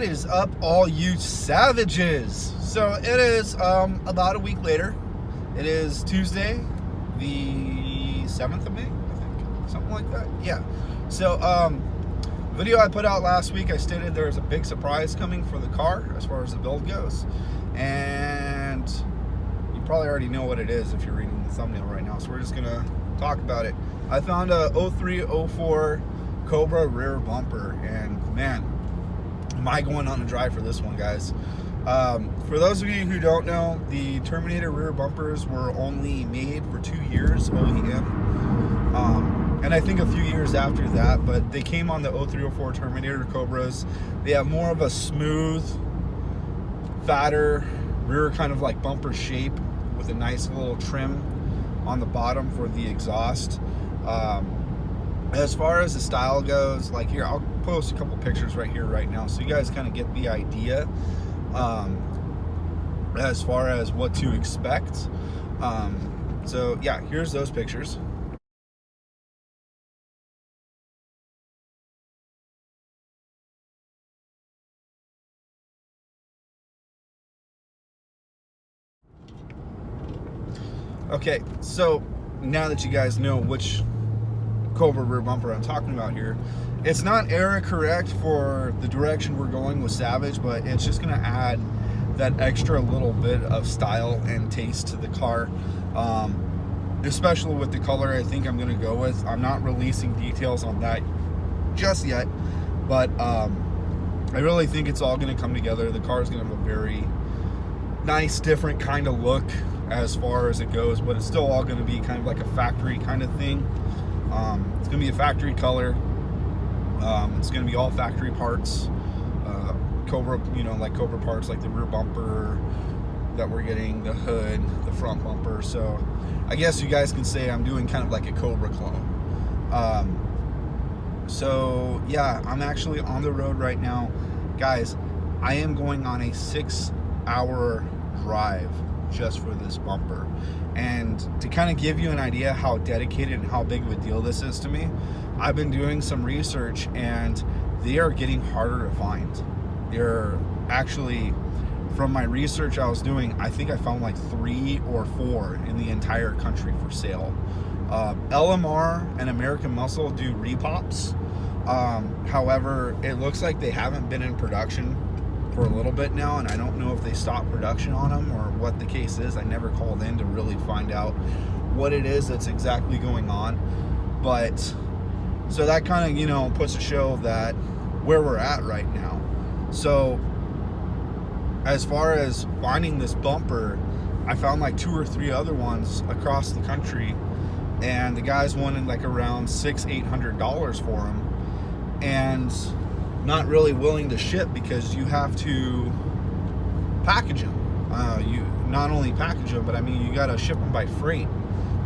is up, all you savages? So it is about a week later. It is Tuesday, the 7th of May, I think, something like that. Yeah. So video I put out last week, I stated there's a big surprise coming for the car as far as the build goes, and you probably already know what it is if you're reading the thumbnail right now. So we're just gonna talk about it. I found a 03-04 Cobra rear bumper, and man, am I going on a drive for this one, guys. For those of you who don't know, the Terminator rear bumpers were only made for 2 years OEM, and I think a few years after that, but they came on the 03-04 Terminator Cobras. They have more of a smooth, fatter rear kind of like bumper shape with a nice little trim on the bottom for the exhaust. As far as the style goes, like here, I'll post a couple pictures right here right now so you guys kind of get the idea as far as what to expect. So yeah, here's those pictures. Okay, so now that you guys know which Cobra rear bumper I'm talking about here, it's not era correct for the direction we're going with Savage, but it's just going to add that extra little bit of style and taste to the car, especially with the color I think I'm going to go with. I'm not releasing details on that just yet, but I really think it's all going to come together. The car is going to have a very nice, different kind of look as far as it goes, but it's still all going to be kind of like a factory kind of thing. It's going to be a factory color. It's going to be all factory parts, Cobra, like Cobra parts, like the rear bumper that we're getting, the hood, the front bumper. So I guess you guys can say I'm doing kind of like a Cobra clone. So yeah, I'm actually on the road right now, guys. I am going on a 6-hour drive just for this bumper. And to kind of give you an idea how dedicated and how big of a deal this is to me, I've been doing some research, and they are getting harder to find. They're actually, from my research I was doing, I think I found like 3 or 4 in the entire country for sale. LMR and American Muscle do repops. However, it looks like they haven't been in production for a little bit now, and I don't know if they stopped production on them or what the case is. I never called in to really find out what it is that's exactly going on, but so that kind of puts a show that where we're at right now. So as far as finding this bumper, I found like 2 or 3 other ones across the country, and the guys wanted like around $600-800 for them, and not really willing to ship because you have to package them. You not only package them, but I mean, you got to ship them by freight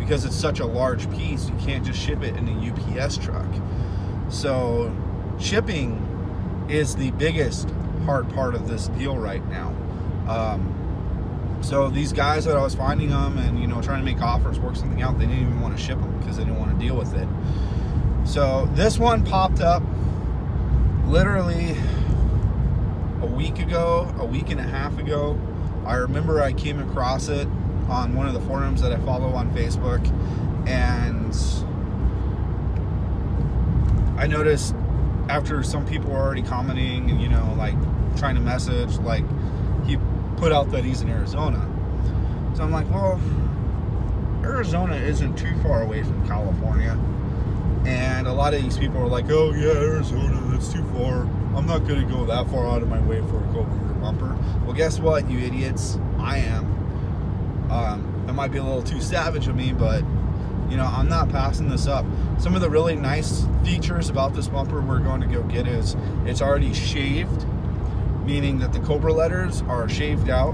because it's such a large piece. You can't just ship it in a UPS truck. So shipping is the biggest hard part of this deal right now. So these guys that I was finding them and trying to make offers, work something out, they didn't even want to ship them because they didn't want to deal with it. So this one popped up literally a week and a half ago. I remember I came across it on one of the forums that I follow on Facebook, and I noticed after some people were already commenting and like trying to message, like he put out that he's in Arizona. So I'm like, well, Arizona isn't too far away from California. And a lot of these people are like, oh yeah, Arizona, that's too far. I'm not going to go that far out of my way for a Cobra rear bumper. Well, guess what, you idiots? I am. That might be a little too savage of me, but I'm not passing this up. Some of the really nice features about this bumper we're going to go get is it's already shaved, meaning that the Cobra letters are shaved out,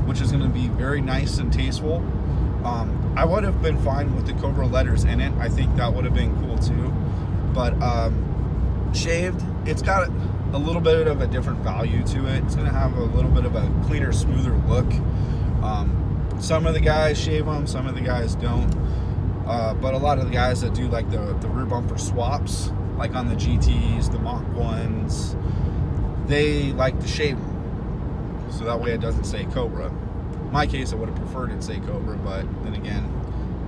which is going to be very nice and tasteful. I would have been fine with the Cobra letters in it. I think that would have been cool too. But shaved, it's got a little bit of a different value to it. It's going to have a little bit of a cleaner, smoother look. Some of the guys shave them, some of the guys don't. But a lot of the guys that do like the rear bumper swaps, like on the GTs, the Mach 1s, they like to shave them, so that way it doesn't say Cobra. In my case, I would have preferred it to say Cobra, but then again,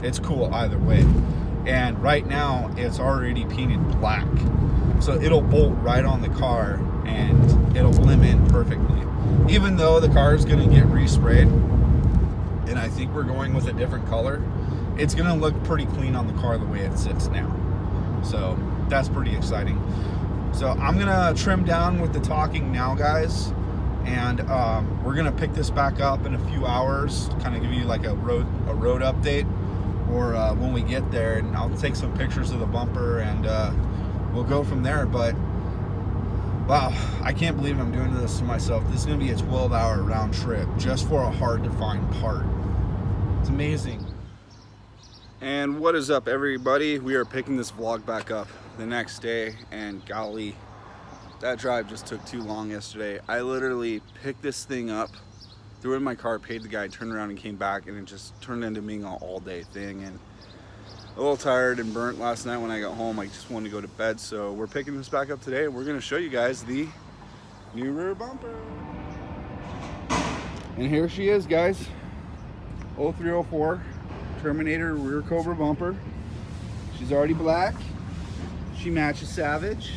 it's cool either way. And right now, it's already painted black, so it'll bolt right on the car and it'll blend in perfectly. Even though the car is going to get resprayed, and I think we're going with a different color, it's going to look pretty clean on the car the way it sits now. So that's pretty exciting. So I'm going to trim down with the talking now, guys, and we're going to pick this back up in a few hours, kind of give you like a road update, or when we get there, and I'll take some pictures of the bumper, and we'll go from there. But wow, I can't believe I'm doing this to myself. This is going to be a 12-hour round trip just for a hard to find part. It's amazing. And what is up, everybody? We are picking this vlog back up the next day, and golly, that drive just took too long yesterday. I literally picked this thing up, threw it in my car, paid the guy, turned around and came back, and it just turned into being an all-day thing. And a little tired and burnt last night when I got home. I just wanted to go to bed, so we're picking this back up today, and we're going to show you guys the new rear bumper. And here she is, guys. 0304 Terminator rear Cobra bumper. She's already black. She matches Savage.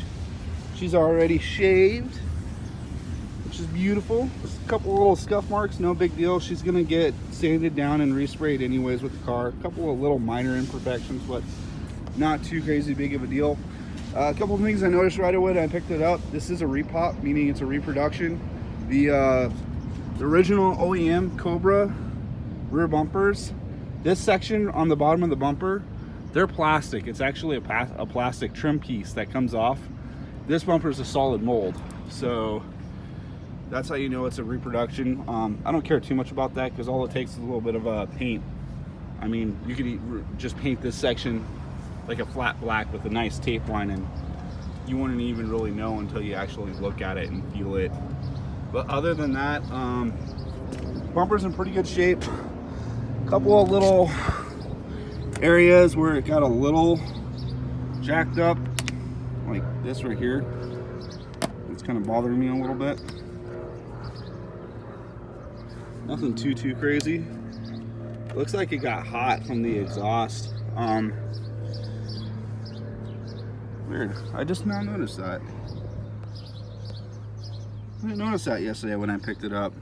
She's already shaved, which is beautiful. Just a couple little scuff marks, no big deal. She's gonna get sanded down and resprayed anyways with the car. A couple of little minor imperfections, but not too crazy big of a deal. A couple of things I noticed right away when I picked it up. This is a repop, meaning it's a reproduction. The original OEM Cobra rear bumpers, this section on the bottom of the bumper, they're plastic. It's actually a plastic trim piece that comes off. This bumper is a solid mold, so that's how you know it's a reproduction. I don't care too much about that because all it takes is a little bit of paint. I mean, you could just paint this section like a flat black with a nice tape line, and you wouldn't even really know until you actually look at it and feel it. But other than that, bumper's in pretty good shape. A couple of little areas where it got a little jacked up, like this right here. It's kind of bothering me a little bit. Nothing too crazy. Looks like it got hot from the exhaust. Weird. I just now noticed that. I didn't notice that yesterday when I picked it up.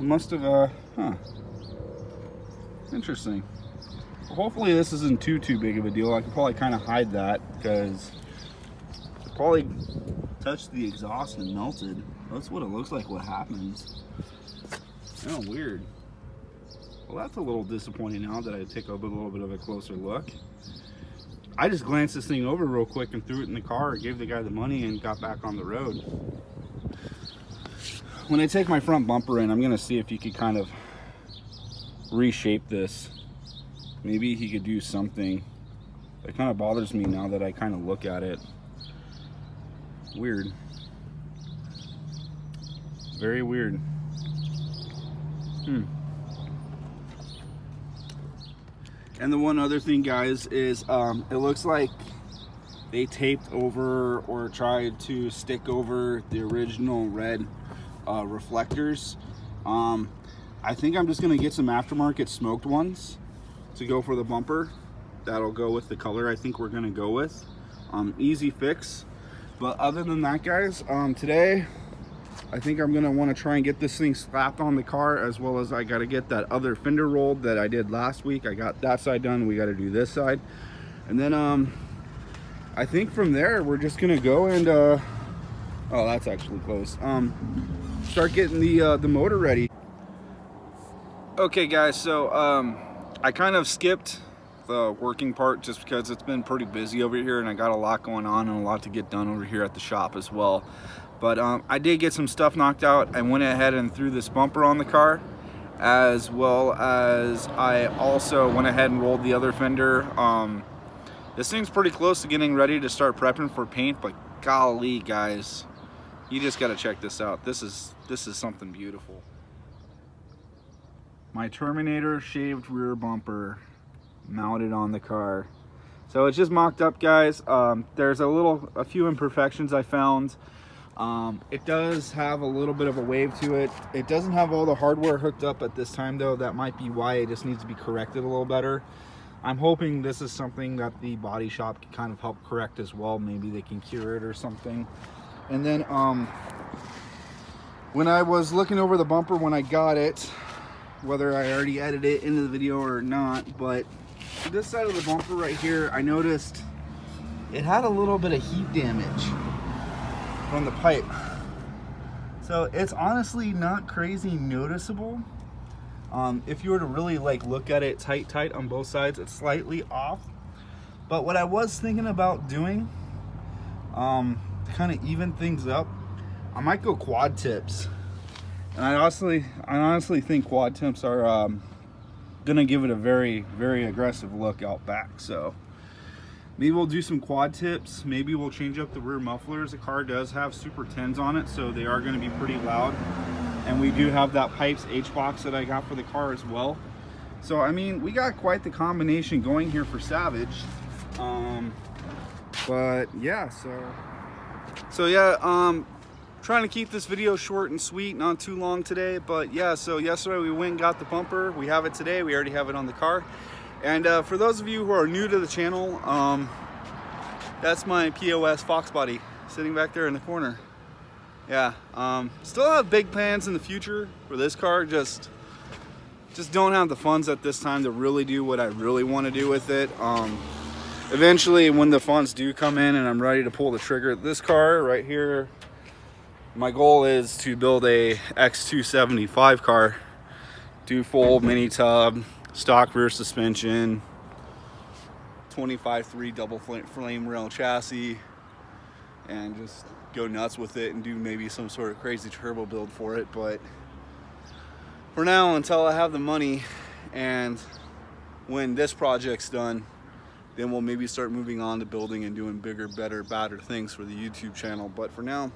I must have, Interesting. Well, hopefully this isn't too big of a deal. I could probably kind of hide that because it probably touched the exhaust and melted. That's what it looks like what happens. Oh, weird. Well, that's a little disappointing now that I take a little bit of a closer look. I just glanced this thing over real quick and threw it in the car, gave the guy the money, and got back on the road. When I take my front bumper in, I'm going to see if he could kind of reshape this. Maybe he could do something. It kind of bothers me now that I kind of look at it. Weird. Very weird. And the one other thing, guys, is it looks like they taped over or tried to stick over the original red reflectors. I think I'm just gonna get some aftermarket smoked ones to go for the bumper. That'll go with the color I think we're gonna go with. Easy fix. But other than that, guys, today I think I'm gonna want to try and get this thing slapped on the car, as well as I got to get that other fender rolled that I did last week. I got that side done. We got to do this side, and then I think from there we're just gonna go and oh, that's actually close. Start getting the motor ready. Okay, guys, so I kind of skipped the working part just because it's been pretty busy over here, and I got a lot going on and a lot to get done over here at the shop as well. But I did get some stuff knocked out. I went ahead and threw this bumper on the car, as well as I also went ahead and rolled the other fender. This thing's pretty close to getting ready to start prepping for paint, but golly, guys, you just got to check this out. This is something beautiful. My Terminator shaved rear bumper mounted on the car. So it's just mocked up, guys. There's a few imperfections I found. It does have a little bit of a wave to it. It doesn't have all the hardware hooked up at this time though. That might be why it just needs to be corrected a little better. I'm hoping this is something that the body shop can kind of help correct as well. Maybe they can cure it or something. And then when I was looking over the bumper when I got it, whether I already edited it into the video or not, but this side of the bumper right here, I noticed it had a little bit of heat damage from the pipe. So it's honestly not crazy noticeable. If you were to really like look at it tight on both sides, it's slightly off. But what I was thinking about doing, to kind of even things up, I might go quad tips. And I honestly think quad tips are gonna give it a very aggressive look out back. So maybe we'll do some quad tips. Maybe we'll change up the rear mufflers. The car does have Super 10s on it, so they are going to be pretty loud. And we do have that Pipes H-Box that I got for the car as well. So, I mean, we got quite the combination going here for Savage. But, yeah, so yeah, trying to keep this video short and sweet, not too long today. But, yeah, so yesterday we went and got the bumper. We have it today. We already have it on the car. And for those of you who are new to the channel, that's my POS Fox body sitting back there in the corner. Yeah, still have big plans in the future for this car. Just don't have the funds at this time to really do what I really want to do with it. Eventually, when the funds do come in and I'm ready to pull the trigger, this car right here, my goal is to build a X275 car, do full mini tub, stock rear suspension, 25.3 double flame rail chassis, and just go nuts with it and do maybe some sort of crazy turbo build for it. But for now, until I have the money, and when this project's done, then we'll maybe start moving on to building and doing bigger, better, badder things for the YouTube channel. But for now,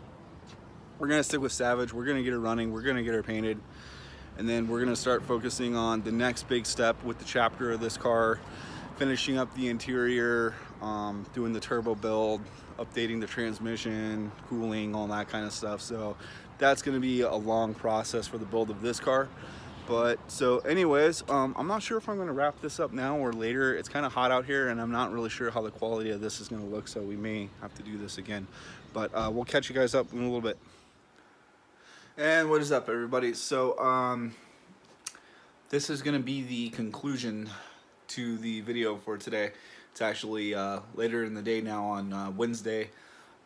we're gonna stick with Savage. We're gonna get her running, we're gonna get her painted, and then we're gonna start focusing on the next big step with the chapter of this car, finishing up the interior, doing the turbo build, updating the transmission, cooling, all that kind of stuff. So that's gonna be a long process for the build of this car. But so anyways, I'm not sure if I'm gonna wrap this up now or later. It's kind of hot out here and I'm not really sure how the quality of this is gonna look, so we may have to do this again. But we'll catch you guys up in a little bit. And what is up, everybody? So this is gonna be the conclusion to the video for today. It's actually later in the day now on Wednesday.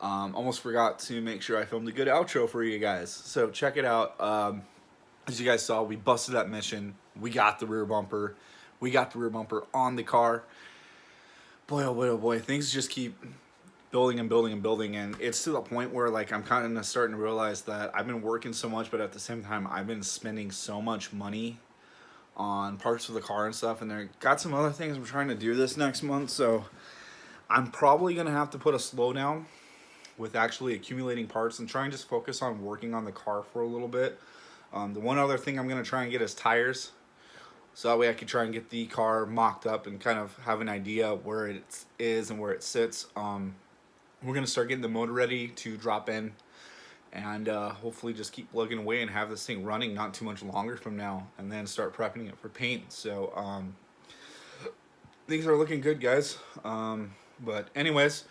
Almost forgot to make sure I filmed a good outro for you guys. So check it out. As you guys saw, we busted that mission. We got the rear bumper. We got the rear bumper on the car. Boy, oh boy, oh boy. Things just keep building and building and building. And it's to the point where like I'm kind of starting to realize that I've been working so much, but at the same time, I've been spending so much money on parts of the car and stuff. And I got some other things I'm trying to do this next month. So I'm probably going to have to put a slowdown with actually accumulating parts and try and just focus on working on the car for a little bit. The one other thing I'm going to try and get is tires, so that way I can try and get the car mocked up and kind of have an idea of where it is and where it sits. We're going to start getting the motor ready to drop in, and hopefully just keep plugging away and have this thing running not too much longer from now, and then start prepping it for paint. So things are looking good, guys. But anyways,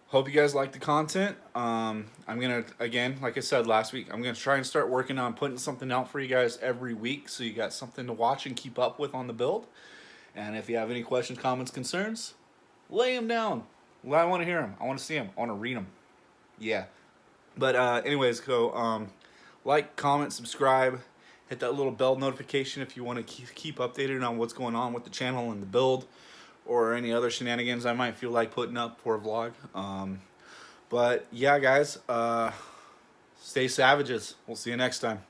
hope you guys like the content. I'm gonna, again, like I said last week, I'm gonna try and start working on putting something out for you guys every week, so you got something to watch and keep up with on the build. And if you have any questions, comments, concerns, lay them down. Well, I want to hear them. I want to see them. I want to read them. Yeah. But anyways, go like, comment, subscribe, hit that little bell notification if you want to keep updated on what's going on with the channel and the build, or any other shenanigans I might feel like putting up for a vlog. But yeah, guys, stay savages. We'll see you next time.